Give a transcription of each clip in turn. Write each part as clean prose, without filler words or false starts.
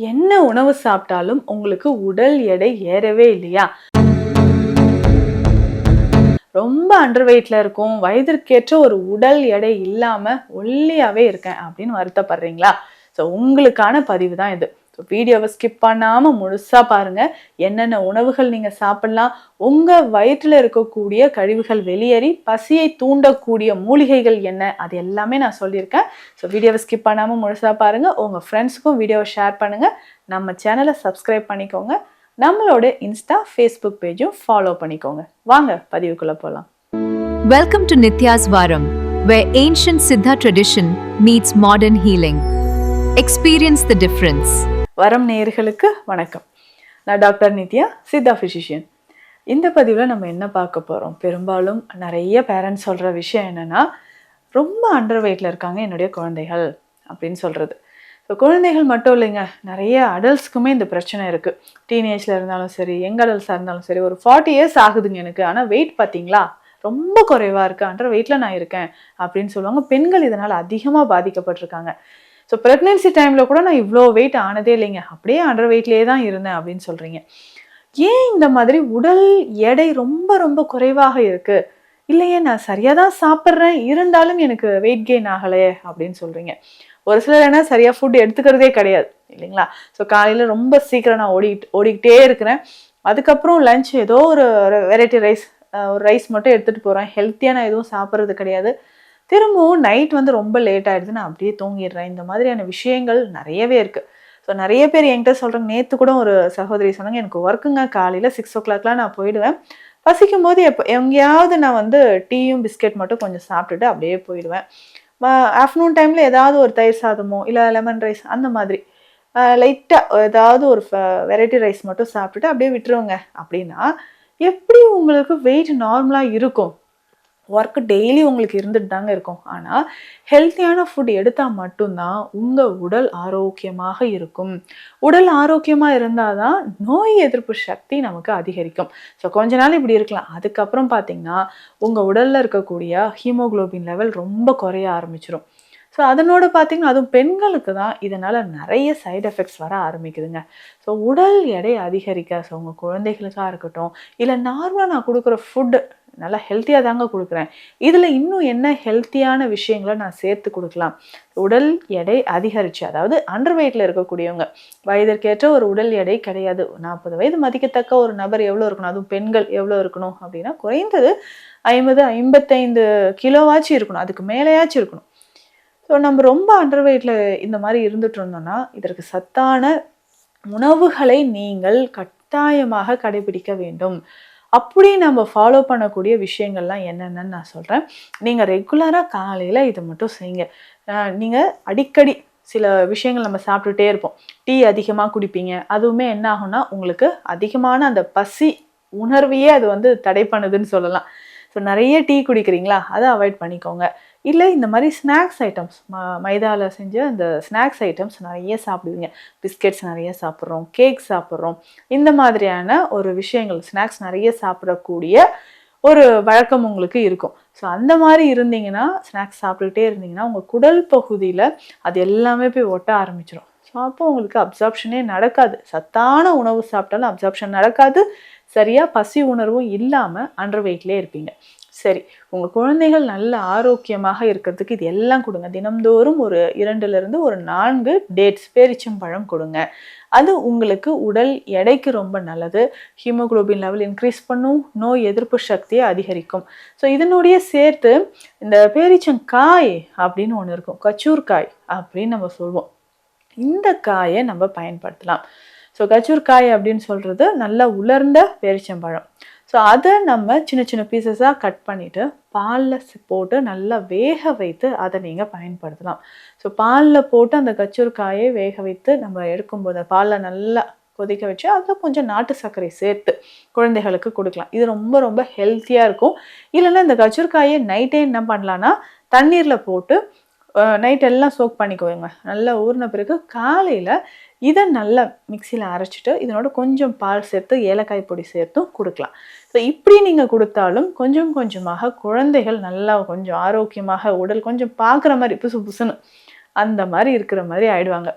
என்ன உணவு சாப்பிட்டாலும் உங்களுக்கு உடல் எடை ஏறவே இல்லையா? ரொம்ப அண்டர் வெயிட்ல இருக்கும், வயதிற்கேற்ற ஒரு உடல் எடை இல்லாம ஒல்லியாவே இருக்கேன் அப்படின்னு வருத்தப்படுறீங்களா? ஸோ உங்களுக்கான பதிவு தான் இது. ஸோ வீடியோவை ஸ்கிப் பண்ணாம முழுசா பாருங்க. என்னென்ன உணவுகள் நீங்க சாப்பிடலாம், உங்க வயிற்றுல இருக்கக்கூடிய கழிவுகள் வெளியேறி பசியை தூண்டக்கூடிய மூலிகைகள் என்ன, அது எல்லாமே நான் சொல்லியிருக்கேன். ஸோ வீடியோவை ஸ்கிப் பண்ணாம முழுசா பாருங்க. உங்க ஃப்ரெண்ட்ஸுக்கும் வீடியோவை ஷேர் பண்ணுங்க. நம்ம சேனலை சப்ஸ்கிரைப் பண்ணிக்கோங்க. நம்மளோட இன்ஸ்டா ஃபேஸ்புக் பேஜும் ஃபாலோ பண்ணிக்கோங்க. வாங்க பதிவுக்குள்ள போலாம். Welcome to Nitya's Varam, where ancient Siddha tradition meets modern healing. Experience the difference. வரம் நேயர்களுக்கு வணக்கம். நான் டாக்டர் நித்யா, சித்தா ஃபிசிஷியன். இந்த பதிவில் நம்ம என்ன பார்க்க போகிறோம்? பெரும்பாலும் நிறைய பேரண்ட்ஸ் சொல்கிற விஷயம் என்னென்னா, ரொம்ப அண்டர் வெயிட்டில் இருக்காங்க என்னுடைய குழந்தைகள் அப்படின்னு சொல்கிறது. ஸோ குழந்தைகள் மட்டும் இல்லைங்க, நிறைய அடல்ட்ஸ்க்குமே இந்த பிரச்சனை இருக்குது. டீனேஜில் இருந்தாலும் சரி, யங் அடல்ட்ஸாக இருந்தாலும் சரி, ஒரு 40 இயர்ஸ் ஆகுதுங்க எனக்கு, ஆனால் வெயிட் பார்த்தீங்களா ரொம்ப குறைவாக இருக்குது, அண்டர் வெயிட்டில் நான் இருக்கேன் அப்படின்னு சொல்லுவாங்க. பெண்கள் இதனால் அதிகமாக பாதிக்கப்பட்டிருக்காங்க. ஸோ ப்ரெக்னென்சி டைமில் கூட நான் இவ்வளோ வெயிட் ஆனதே இல்லைங்க, அப்படியே அண்டர் வெயிட்லேயே தான் இருந்தேன் அப்படின்னு சொல்கிறீங்க. ஏன் இந்த மாதிரி உடல் எடை ரொம்ப ரொம்ப குறைவாக இருக்குது? இல்லையே, நான் சரியாக தான் சாப்பிட்றேன், இருந்தாலும் எனக்கு வெயிட் கெயின் ஆகலையே அப்படின்னு சொல்கிறீங்க. ஒரு சிலர் என்ன சரியாக ஃபுட் எடுத்துக்கிறதே கிடையாது இல்லைங்களா? ஸோ காலையில் ரொம்ப சீக்கிரம் நான் ஓடிக்கிட்டே இருக்கிறேன். அதுக்கப்புறம் லஞ்ச் ஏதோ ஒரு வெரைட்டி ரைஸ், ஒரு ரைஸ் மட்டும் எடுத்துகிட்டு போகிறேன். ஹெல்த்தியாக நான் எதுவும் சாப்பிட்றது கிடையாது. திரும்பவும் நைட் வந்து ரொம்ப லேட் ஆகிடுது, நான் அப்படியே தூங்கிடுறேன். இந்த மாதிரியான விஷயங்கள் நிறையவே இருக்குது. ஸோ நிறைய பேர் என்கிட்ட சொல்கிறாங்க. நேற்று கூட ஒரு சகோதரி சொன்னாங்க, எனக்கு ஒர்க்குங்க, காலையில் 6 o'clock நான் போயிடுவேன். பசிக்கும் போது எங்கேயாவது நான் வந்து டீயும் பிஸ்கெட் மட்டும் கொஞ்சம் சாப்பிட்டுட்டு அப்படியே போயிடுவேன். ஆஃப்டர்நூன் டைமில் ஏதாவது ஒரு தயிர் சாதமோ இல்லை லெமன் ரைஸ் அந்த மாதிரி லைட்டாக ஏதாவது ஒரு வெரைட்டி ரைஸ் மட்டும் சாப்பிட்டுட்டு அப்படியே விட்டுருவோங்க. அப்படின்னா எப்படி உங்களுக்கு வெயிட் நார்மலாக இருக்கும்? ஒர்க்கு டெய்லி உங்களுக்கு இருந்துட்டு தாங்க இருக்கும். ஆனால் ஹெல்த்தியான ஃபுட் எடுத்தால் மட்டும்தான் உங்கள் உடல் ஆரோக்கியமாக இருக்கும். உடல் ஆரோக்கியமாக இருந்தால் தான் நோய் எதிர்ப்பு சக்தி நமக்கு அதிகரிக்கும். ஸோ கொஞ்ச நாள் இப்படி இருக்கலாம். அதுக்கப்புறம் பார்த்தீங்கன்னா உங்கள் உடலில் இருக்கக்கூடிய ஹீமோகுளோபின் லெவல் ரொம்ப குறைய ஆரம்பிச்சிடும். ஸோ அதனோட பார்த்தீங்கன்னா அதுவும் பெண்களுக்கு தான் இதனால் நிறைய சைடு எஃபெக்ட்ஸ் வர ஆரம்பிக்குதுங்க. ஸோ உடல் எடை அதிகரிக்க, ஸோ உங்கள் குழந்தைகளுக்காக இருக்கட்டும், இல்லை நார்மலாக நான் கொடுக்குற ஃபுட்டு நல்லா ஹெல்த்தியாக தாங்க கொடுக்குறேன், இதில் இன்னும் என்ன ஹெல்த்தியான விஷயங்களை நான் சேர்த்து கொடுக்கலாம். உடல் எடை அதிகரித்து, அதாவது அண்டர் வெயிட்டில் இருக்கக்கூடியவங்க, வயதிற்கேற்ற ஒரு உடல் எடை கிடையாது. 40 வயது மதிக்கத்தக்க ஒரு நபர் எவ்வளோ இருக்கணும், அதுவும் பெண்கள் எவ்வளோ இருக்கணும் அப்படின்னா குறைந்தது 50-55 கிலோவாச்சும் இருக்கணும், அதுக்கு மேலேயாச்சும் இருக்கணும். ஸோ நம்ம ரொம்ப அண்டர் வெயிட்டில் இந்த மாதிரி இருந்துட்டு இருந்தோம்னா இதற்கு சத்தான உணவுகளை நீங்கள் கட்டாயமாக கடைபிடிக்க வேண்டும். அப்படி நம்ம ஃபாலோ பண்ணக்கூடிய விஷயங்கள்லாம் என்னென்னு நான் சொல்கிறேன். நீங்கள் ரெகுலராக காலையில் இதை மட்டும் செய்யுங்க. நீங்கள் அடிக்கடி சில விஷயங்கள் நம்ம சாப்பிட்டுட்டே இருப்போம். டீ அதிகமாக குடிப்பீங்க, அதுவுமே என்ன ஆகும்னா உங்களுக்கு அதிகமான அந்த பசி உணர்வையே அது வந்து தடை பண்ணுதுன்னு சொல்லலாம். ஸோ நிறைய டீ குடிக்கிறீங்களா, அதை அவாய்ட் பண்ணிக்கோங்க. இல்லை இந்த மாதிரி ஸ்நாக்ஸ் ஐட்டம்ஸ், மைதாவில் செஞ்ச அந்த ஸ்நாக்ஸ் ஐட்டம்ஸ் நிறைய சாப்பிடுவீங்க. பிஸ்கெட்ஸ் நிறைய சாப்பிட்றோம், கேக் சாப்பிட்றோம், இந்த மாதிரியான ஒரு விஷயங்கள் ஸ்நாக்ஸ் நிறைய சாப்பிடக்கூடிய ஒரு வழக்கம் உங்களுக்கு இருக்கும். ஸோ அந்த மாதிரி இருந்தீங்கன்னா, ஸ்நாக்ஸ் சாப்பிட்டுக்கிட்டே இருந்தீங்கன்னா உங்கள் குடல் பகுதியில் அது எல்லாமே போய் ஒட்ட ஆரம்பிச்சிடும். ஸோ அப்போ உங்களுக்கு அப்சார்ப்ஷனே நடக்காது. சத்தான உணவு சாப்பிட்டாலும் அப்சார்ப்ஷன் நடக்காது. சரியாக பசி உணர்வும் இல்லாமல் அண்டர் வெயிட்லேயே இருப்பீங்க. சரி, உங்கள் குழந்தைகள் நல்ல ஆரோக்கியமாக இருக்கிறதுக்கு இது எல்லாம் கொடுங்க. தினம்தோறும் ஒரு 2லிருந்து 4 டேட்ஸ், பேரிச்சம்பழம் கொடுங்க. அது உங்களுக்கு உடல் எடைக்கு ரொம்ப நல்லது. ஹீமோகுளோபின் லெவல் இன்க்ரீஸ் பண்ணும், நோய் எதிர்ப்பு சக்தியை அதிகரிக்கும். ஸோ இதனுடைய சேர்த்து இந்த பேரிச்சங்காய் அப்படின்னு ஒன்று இருக்கும், கச்சூர்காய் அப்படின்னு நம்ம சொல்லுவோம். இந்த காயை நம்ம பயன்படுத்தலாம். ஸோ கச்சூர்காய் அப்படின்னு சொல்கிறது நல்லா உலர்ந்த பேரிச்சம்பழம். ஸோ அதை நம்ம சின்ன சின்ன பீசஸாக கட் பண்ணிவிட்டு பாலில் போட்டு நல்லா வேக வைத்து அதை நீங்கள் பயன்படுத்தலாம். ஸோ பாலில் போட்டு அந்த கச்சூர்காயை வேக வைத்து நம்ம எடுக்கும்போது பாலில் நல்லா கொதிக்க வச்சு அதில் கொஞ்சம் நாட்டு சர்க்கரை சேர்த்து குழந்தைகளுக்கு கொடுக்கலாம். இது ரொம்ப ரொம்ப ஹெல்த்தியாக இருக்கும். இல்லைன்னா இந்த கச்சூர்காயை நைட்டே என்ன பண்ணலான்னா தண்ணீரில் போட்டு நைட் எல்லாம் சோக் பண்ணிக்குவோங்க. நல்லா ஊறின பிறகு காலையில் இதை நல்லா மிக்சியில் அரைச்சிட்டு இதனோட கொஞ்சம் பால் சேர்த்து ஏலக்காய் பொடி சேர்த்தும் கொடுக்கலாம். ஸோ இப்படி நீங்கள் கொடுத்தாலும் கொஞ்சம் கொஞ்சமாக குழந்தைகள் நல்லா கொஞ்சம் ஆரோக்கியமாக, உடல் கொஞ்சம் பார்க்குற மாதிரி புசு புசுன்னு அந்த மாதிரி இருக்கிற மாதிரி ஆயிடுவாங்க.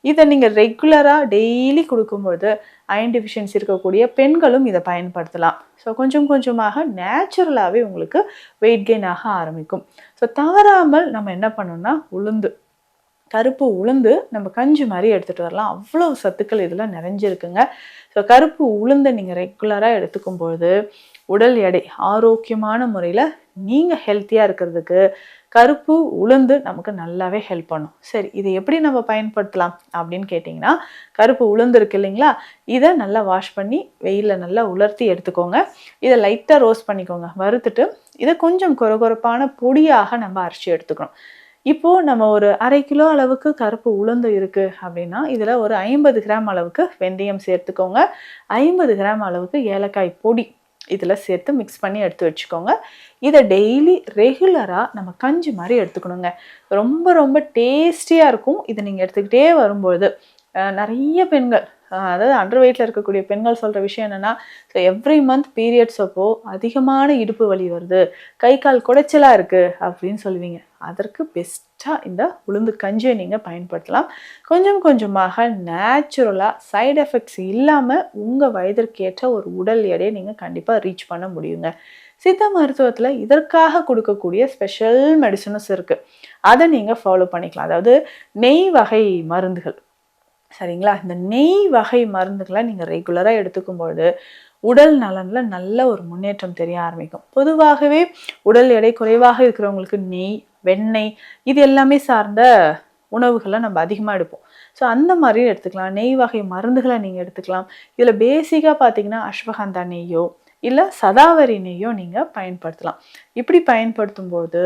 இதை நீங்கள் ரெகுலராக டெய்லி கொடுக்கும்போது அயன் டெஃபிஷியன்சி இருக்கக்கூடிய பெண்களும் இதை பயன்படுத்தலாம். ஸோ கொஞ்சம் கொஞ்சமாக நேச்சுரலாகவே உங்களுக்கு வெயிட் கெயின் ஆக ஆரம்பிக்கும். ஸோ தவறாமல் நம்ம என்ன பண்ணோம்னா கருப்பு உளுந்து நம்ம கஞ்சி மாதிரி எடுத்துகிட்டு வரலாம். அவ்வளோ சத்துக்கள் இதில் நிறைஞ்சிருக்குங்க. ஸோ கருப்பு உளுந்தை நீங்கள் ரெகுலராக எடுத்துக்கும்பொழுது உடல் எடை ஆரோக்கியமான முறையில் நீங்கள் ஹெல்த்தியாக இருக்கிறதுக்கு கருப்பு உளுந்து நமக்கு நல்லாவே ஹெல்ப் பண்ணும். சரி, இதை எப்படி நம்ம பயன்படுத்தலாம் அப்படின்னு கேட்டிங்கன்னா, கருப்பு உளுந்து இருக்கு இல்லைங்களா, இதை நல்லா வாஷ் பண்ணி வெயிலில் நல்லா உலர்த்தி எடுத்துக்கோங்க. இதை லைட்டாக ரோஸ்ட் பண்ணிக்கோங்க. வறுத்துட்டு இதை கொஞ்சம் கொரகொரப்பான பொடியாக நம்ம அரைச்சி எடுத்துக்கணும். இப்போது நம்ம ஒரு 1/2 கிலோ அளவுக்கு கருப்பு உளுந்து இருக்குது அப்படின்னா இதில் ஒரு 50 கிராம் அளவுக்கு வெந்தயம் சேர்த்துக்கோங்க. 50 கிராம் அளவுக்கு ஏலக்காய் பொடி இதில் சேர்த்து மிக்ஸ் பண்ணி எடுத்து வச்சுக்கோங்க. இதை டெய்லி ரெகுலராக நம்ம கஞ்சி மாதிரி எடுத்துக்கணுங்க. ரொம்ப ரொம்ப டேஸ்டியாக இருக்கும். இதை நீங்கள் எடுத்துக்கிட்டே வரும்பொழுது நிறைய பெண்கள், அதாவது அண்டர் வெயிட்டில் இருக்கக்கூடிய பெண்கள் சொல்கிற விஷயம் என்னென்னா, ஸோ எவ்ரி மந்த் பீரியட்ஸ் அப்போ அதிகமான இடுப்பு வலி வருது, கை கால் குடைச்சலாக இருக்குது அப்படின்னு சொல்லுவீங்க. அதற்கு பெஸ்ட்டாக இந்த உளுந்து கஞ்சியை நீங்கள் பயன்படுத்தலாம். கொஞ்சம் கொஞ்சமாக நேச்சுரலாக சைடு எஃபெக்ட்ஸ் இல்லாமல் உங்கள் வயதிற்கேற்ற ஒரு உடல் எடையை நீங்கள் கண்டிப்பாக ரீச் பண்ண முடியுங்க. சித்த மருத்துவத்தில் இதற்காக கொடுக்கக்கூடிய ஸ்பெஷல் மெடிசன்ஸ் இருக்குது. அதை நீங்கள் ஃபாலோ பண்ணிக்கலாம். அதாவது நெய் வகை மருந்துகள், சரிங்களா? இந்த நெய் வகை மருந்துகளை நீங்கள் ரெகுலராக எடுத்துக்கும்பொழுது உடல் நலனில் நல்ல ஒரு முன்னேற்றம் தெரிய ஆரம்பிக்கும். பொதுவாகவே உடல் எடை குறைவாக இருக்கிறவங்களுக்கு நெய், வெண்ணெய் இது எல்லாமே சார்ந்த உணவுகளை நம்ம அதிகமாக எடுப்போம். ஸோ அந்த மாதிரி எடுத்துக்கலாம். நெய் வகை மருந்துகளை நீங்கள் எடுத்துக்கலாம். இதில் பேசிக்காக பார்த்தீங்கன்னா அஸ்வகந்தா நெய்யோ இல்லை சதாவரி நெய்யோ நீங்கள் பயன்படுத்தலாம். இப்படி பயன்படுத்தும்போது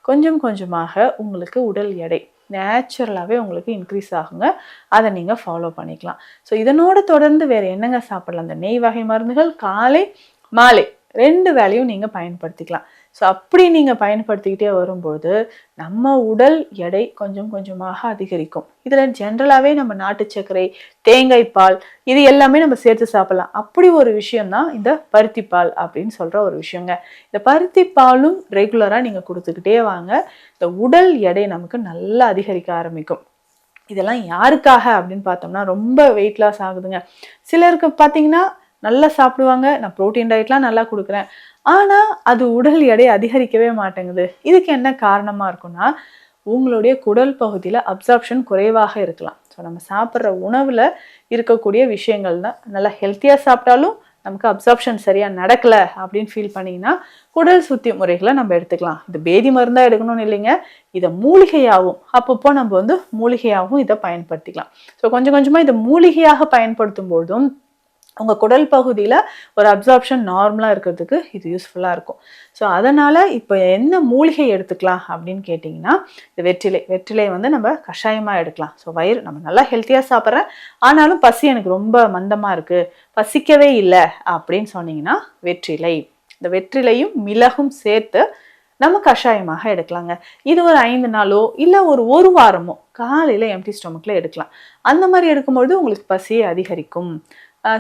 கொஞ்சம் கொஞ்சமாக உங்களுக்கு உடல் எடை நேச்சுரலாகவே உங்களுக்கு இன்க்ரீஸ் ஆகுங்க. அதை நீங்கள் ஃபாலோ பண்ணிக்கலாம். ஸோ இதனோட தொடர்ந்து வேறு என்னங்க சாப்பிடலாம்? அந்த நெய் வகை மருந்துகள் காலை மாலை 2 வேளையும் நீங்கள் பயன்படுத்திக்கலாம். ஸோ அப்படி நீங்கள் பயன்படுத்திக்கிட்டே வரும்போது நம்ம உடல் எடை கொஞ்சம் கொஞ்சமாக அதிகரிக்கும். இதில் ஜென்ரலாகவே நம்ம நாட்டு சர்க்கரை, தேங்காய் பால் இது எல்லாமே நம்ம சேர்த்து சாப்பிடலாம். அப்படி ஒரு விஷயம்தான் இந்த பருத்தி பால் அப்படின்னு சொல்கிற ஒரு விஷயங்க. இந்த பருத்தி பாலும் ரெகுலராக நீங்கள் கொடுத்துக்கிட்டே வாங்க. இந்த உடல் எடை நமக்கு நல்லா அதிகரிக்க ஆரம்பிக்கும். இதெல்லாம் யாருக்காக அப்படின்னு பார்த்தோம்னா, ரொம்ப வெயிட் லாஸ் ஆகுதுங்க. சிலருக்கு பார்த்தீங்கன்னா நல்லா சாப்பிடுவாங்க, நான் ப்ரோட்டீன் டயட்லாம் நல்லா கொடுக்குறேன், ஆனால் அது உடல் எடை அதிகரிக்கவே மாட்டேங்குது. இதுக்கு என்ன காரணமாக இருக்குன்னா, உங்களுடைய குடல் பகுதியில் அப்சார்ப்ஷன் குறைவாக இருக்கலாம். ஸோ நம்ம சாப்பிட்ற உணவில் இருக்கக்கூடிய விஷயங்கள் தான். நல்லா ஹெல்த்தியாக சாப்பிட்டாலும் நமக்கு அப்சார்ப்ஷன் சரியாக நடக்கலை அப்படின்னு ஃபீல் பண்ணிங்கன்னா குடல் சுத்தி முறைகளை நம்ம எடுத்துக்கலாம். இது பேதி மருந்தாக எடுக்கணும்னு இல்லைங்க, இதை மூலிகையாகவும் அப்பப்போ நம்ம மூலிகையாகவும் இதை பயன்படுத்திக்கலாம். ஸோ கொஞ்சம் கொஞ்சமாக இதை மூலிகையாக பயன்படுத்தும் பொழுதும் உங்கள் குடல் பகுதியில் ஒரு அப்சார்ப்ஷன் நார்மலாக இருக்கிறதுக்கு இது யூஸ்ஃபுல்லாக இருக்கும். ஸோ அதனால் இப்போ என்ன மூலிகை எடுத்துக்கலாம் அப்படின்னு கேட்டிங்கன்னா, இந்த வெற்றிலை நம்ம கஷாயமாக எடுக்கலாம். ஸோ வயிறு நம்ம நல்லா ஹெல்த்தியாக சாப்பிட்றேன், ஆனாலும் பசி எனக்கு ரொம்ப மந்தமாக இருக்குது, பசிக்கவே இல்லை அப்படின்னு சொன்னீங்கன்னா இந்த வெற்றிலையும் மிளகும் சேர்த்து நம்ம கஷாயமாக எடுக்கலாங்க. இது ஒரு 5 நாளோ இல்லை ஒரு வாரமோ காலையில் எம்டி ஸ்டொமக்கில் எடுக்கலாம். அந்த மாதிரி எடுக்கும்பொழுது உங்களுக்கு பசியை அதிகரிக்கும்.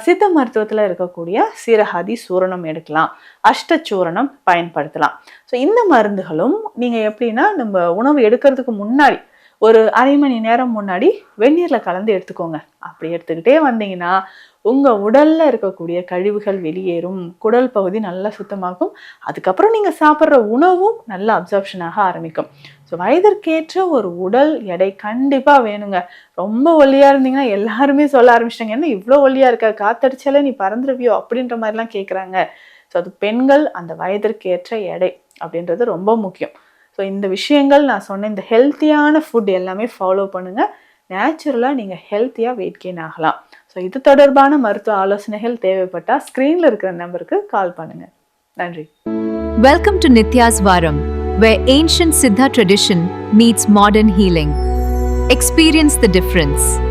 சித்த மருத்துவத்தில் இருக்கக்கூடிய சீரகாதி சூரணம் எடுக்கலாம், அஷ்டச்சூரணம் பயன்படுத்தலாம். ஸோ இந்த மருந்துகளும் நீங்கள் எப்படின்னா, நம்ம உணவு எடுக்கிறதுக்கு முன்னாடி ஒரு 1/2 மணி நேரம் முன்னாடி வெந்நீரில் கலந்து எடுத்துக்கோங்க. அப்படி எடுத்துக்கிட்டே வந்தீங்கன்னா உங்கள் உடலில் இருக்கக்கூடிய கழிவுகள் வெளியேறும், குடல் பகுதி நல்லா சுத்தமாகும். அதுக்கப்புறம் நீங்கள் சாப்பிட்ற உணவும் நல்ல அப்சார்ப்ஷனாக ஆரம்பிக்கும். ஸோ வயதிற்கேற்ற ஒரு உடல் எடை கண்டிப்பாக வேணுங்க. ரொம்ப ஒல்லியாக இருந்தீங்கன்னா எல்லாருமே சொல்ல ஆரம்பிச்சிட்டாங்க, என்ன இவ்வளோ ஒல்லியாக இருக்க, காத்தடிச்சாலே நீ பறந்துருவியோ அப்படின்ற மாதிரிலாம் கேட்குறாங்க. ஸோ அது பெண்கள் அந்த வயதிற்கேற்ற எடை அப்படின்றது ரொம்ப முக்கியம். ஸோ இந்த விஷயங்கள் நான் சொன்ன இந்த ஹெல்த்தியான ஃபுட் எல்லாமே ஃபாலோ பண்ணுங்கள். நேச்சுரலாக நீங்கள் ஹெல்த்தியாக வெயிட் கெயின் ஆகலாம். ஸோ இது தொடர்பான மருத்துவ ஆலோசனைகள் தேவைப்பட்டால் ஸ்க்ரீனில் இருக்கிற நம்பருக்கு கால் பண்ணுங்கள். நன்றி. Welcome to Nitya's Varam, where ancient Siddha tradition meets modern healing. Experience the difference.